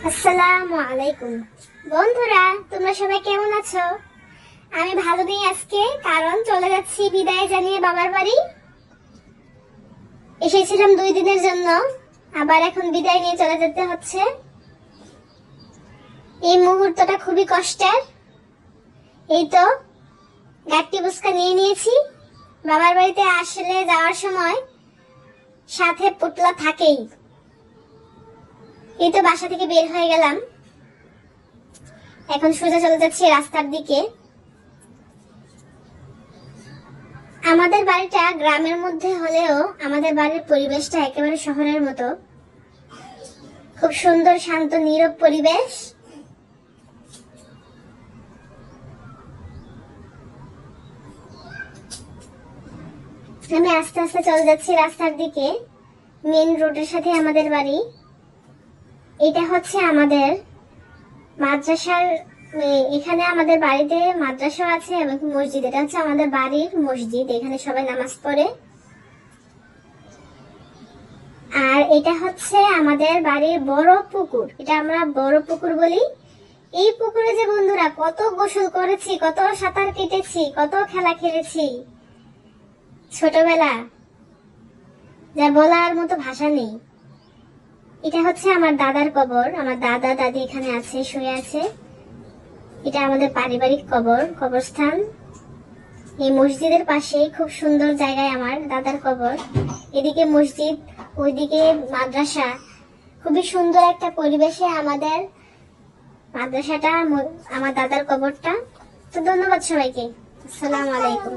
আসসালামু আলাইকুম বন্ধুরা, তোমরা সবাই কেমন আছো? আমি ভালো নেই আজকে, কারণ চলে যাচ্ছি বিদায় জানিয়ে বাবার বাড়ি। এসেছিলাম 2 দিনের জন্য, আবার এখন বিদায় নিয়ে চলে যেতে হচ্ছে। এই মুহূর্তটা খুবই কষ্টের। এই তো গাট্টি বুসকা নিয়ে নিয়েছি। বাবার বাড়িতে আসলে যাওয়ার সময় সাথে পুতলা থাকেই। এই তো বাসা থেকে বের হয়ে গেলাম, এখন সোজা চলে যাচ্ছি রাস্তার দিকে। আমাদের বাড়িটা গ্রামের মধ্যে হলেও আমাদের বাড়ির পরিবেশটা একেবারে শহরের মতো। খুব সুন্দর, শান্ত, নীরব পরিবেশ। আমি আস্তে আস্তে চলে যাচ্ছি রাস্তার দিকে। মেন রোডের সাথে আমাদের বাড়ি। এটা হচ্ছে আমাদের মাদ্রাসার, এখানে আমাদের বাড়িতে মাদ্রাসা আছে এবং মসজিদ। এটা হচ্ছে আমাদের বাড়ির মসজিদ, এখানে সবাই নামাজ পড়ে। আর এটা হচ্ছে আমাদের বাড়ির বড় পুকুর, এটা আমরা বড় পুকুর বলি। এই পুকুরে যে বন্ধুরা কত গোসল করেছি, কত সাঁতার কেটেছি, কত খেলা খেলেছি ছোটবেলা, যা বলার মতো ভাষা নেই। এটা হচ্ছে আমার দাদার কবর। আমার দাদা দাদি এখানে আছে, শুয়ে আছে। এটা আমাদের পারিবারিক কবরস্থান। এই মসজিদের পাশে খুব সুন্দর জায়গায় আমার দাদার কবর। এদিকে মসজিদ, ওইদিকে মাদ্রাসা। খুবই সুন্দর একটা পরিবেশে আমাদের মাদ্রাসাটা, আমার দাদার কবরটা। তো ধন্যবাদ সবাইকে। আসসালামু আলাইকুম।